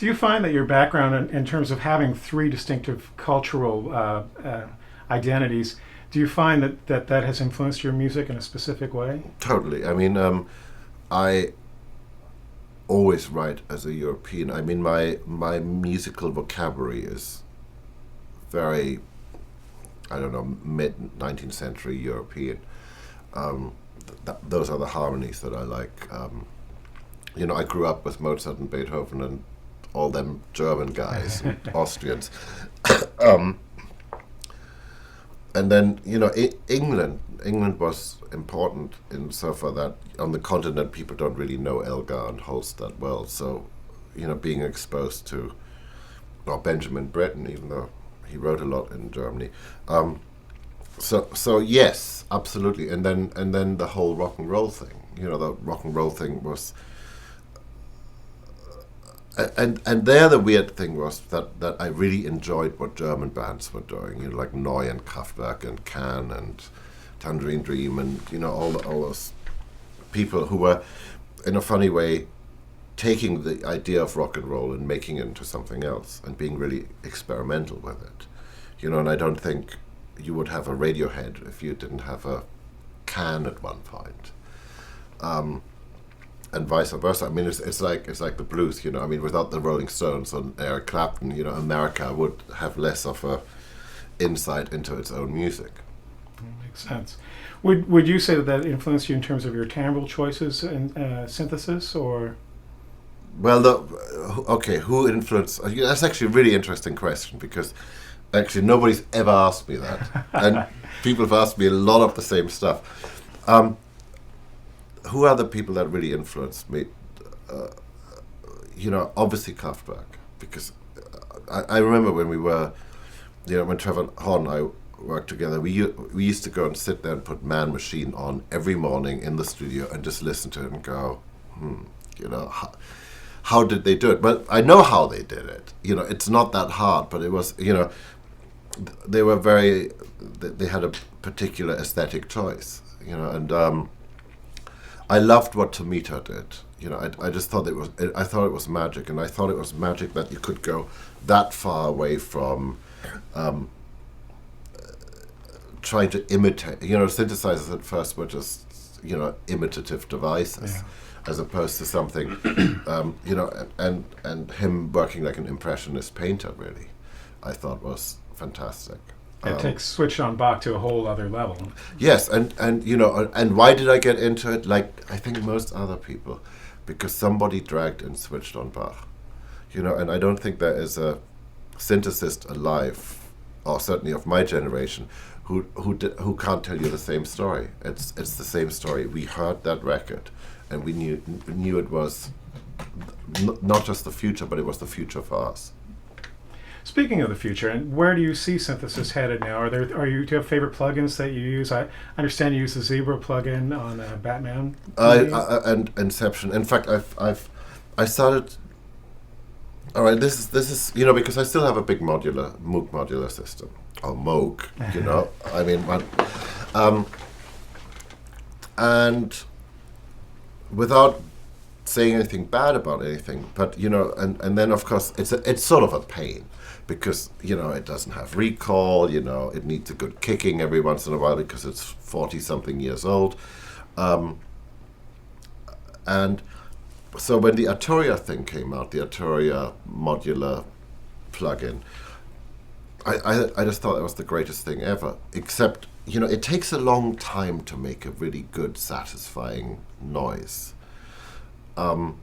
Do you find that your background in terms of having three distinctive cultural identities, do you find that has influenced your music in a specific way? Totally. I mean, I always write as a European. I mean, my musical vocabulary is very, I don't know, mid 19th century European. Um, those are the harmonies that I like. I grew up with Mozart and Beethoven and all them German guys, and Austrians. um, and then England was important in so far that on the continent people don't really know Elgar and Holst that well. So, being exposed to Benjamin Britten, even though he wrote a lot in Germany. So yes, absolutely. And then the whole rock and roll thing. The rock and roll thing was. And there the weird thing was that I really enjoyed what German bands were doing, like Neu and Kraftwerk and Can and Tangerine Dream and all those people who were, in a funny way, taking the idea of rock and roll and making it into something else and being really experimental with it. And I don't think you would have a Radiohead if you didn't have a Can at one point. And vice versa. I mean, it's like the blues. I mean, without the Rolling Stones and Eric Clapton, America would have less of a insight into its own music. Makes sense. Would you say that influenced you in terms of your timbral choices and synthesis, or? Well, who influenced? That's actually a really interesting question because actually nobody's ever asked me that, and people have asked me a lot of the same stuff. Who are the people that really influenced me? Obviously Kraftwerk, because I remember when we were, when Trevor Horn and I worked together, we used to go and sit there and put Man Machine on every morning in the studio and just listen to it and go, how did they do it? But I know how they did it. It's not that hard, but it was, they were they had a particular aesthetic choice, and I loved what Tomita did. I just thought I thought it was magic, and I thought it was magic that you could go that far away from trying to imitate. Synthesizers at first were just imitative devices, as opposed to something, and him working like an impressionist painter. Really, I thought was fantastic. It takes Switched on Bach to a whole other level. Yes, and why did I get into it? Like I think most other people, because somebody dragged and Switched on Bach, and I don't think there is a synthesist alive, or certainly of my generation, who can't tell you the same story. It's the same story. We heard that record, and we knew it was not just the future, but it was the future for us. Speaking of the future, and where do you see synthesis headed now? Do you have favorite plugins that you use? I understand you use the Zebra plugin on Batman. And Inception. In fact, I started. All right, this is because I still have a big Moog modular system, or Moog. I mean, and without saying anything bad about anything, but and then of course it's sort of a pain. Because it doesn't have recall. It needs a good kicking every once in a while because it's 40-something years old, and so when the Arturia thing came out, the Arturia modular plugin, I just thought it was the greatest thing ever. Except it takes a long time to make a really good, satisfying noise, and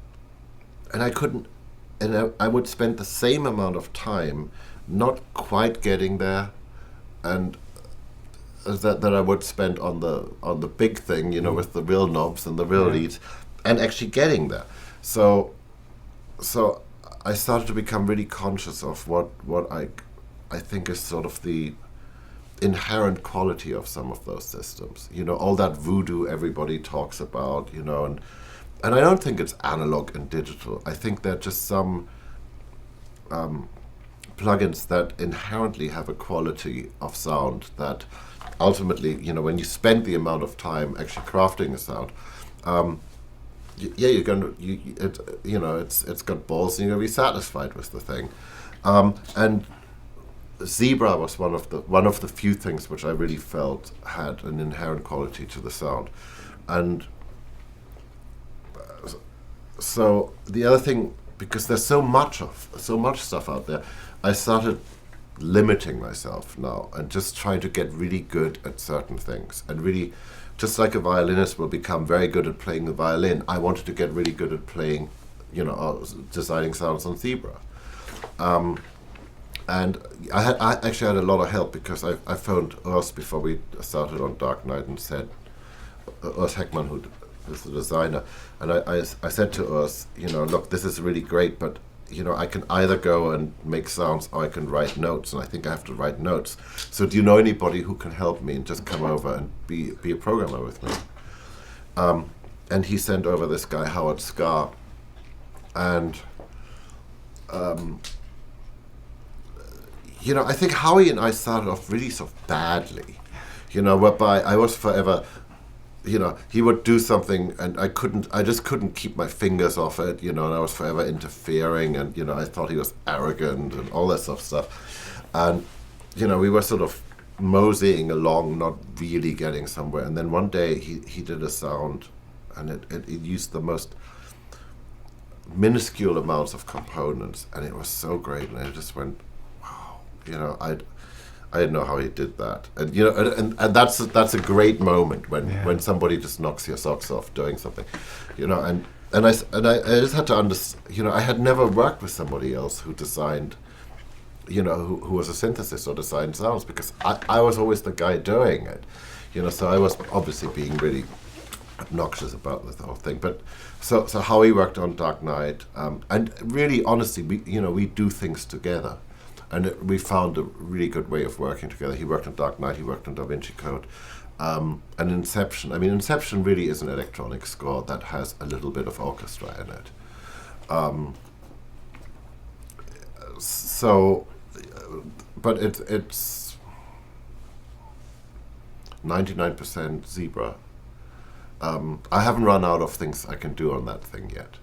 I couldn't. And I would spend the same amount of time not quite getting there, and that I would spend on the big thing, with the real knobs and the real leads, and actually getting there. So I started to become really conscious of what I think is sort of the inherent quality of some of those systems. All that voodoo everybody talks about, and I don't think it's analog and digital. I think they're just some plugins that inherently have a quality of sound that ultimately, when you spend the amount of time actually crafting a sound, yeah, you're gonna it's got balls, and you're gonna be satisfied with the thing. And Zebra was one of the few things which I really felt had an inherent quality to the sound. And so the other thing, because there's so much stuff out there, I started limiting myself now and just trying to get really good at certain things. And really, just like a violinist will become very good at playing the violin, I wanted to get really good at playing, designing sounds on Zebra. And I actually had a lot of help, because I phoned Urs before we started on Dark Knight and said, Urs Heckman, who is the designer, and I said to Urs, look, this is really great, but I can either go and make sounds or I can write notes, and I think I have to write notes. So do you know anybody who can help me and just come over and be a programmer with me? And he sent over this guy, Howard Scarr, and I think Howie and I started off really sort of badly, whereby I was forever, he would do something and I just couldn't keep my fingers off it, and I was forever interfering, and, I thought he was arrogant and all that sort of stuff. And, we were sort of moseying along, not really getting somewhere. And then one day he did a sound, and it used the most minuscule amounts of components, and it was so great, and I just went, I didn't know how he did that, and that's a great moment when somebody just knocks your socks off doing something, and I just had to understand, I had never worked with somebody else who designed, who was a synthesist or designed sounds, because I was always the guy doing it, so I was obviously being really obnoxious about the whole thing. But so Howie worked on Dark Knight, and really honestly, we do things together. And we found a really good way of working together. He worked on Dark Knight, he worked on Da Vinci Code. And Inception, Inception really is an electronic score that has a little bit of orchestra in it. But it's 99% Zebra. I haven't run out of things I can do on that thing yet.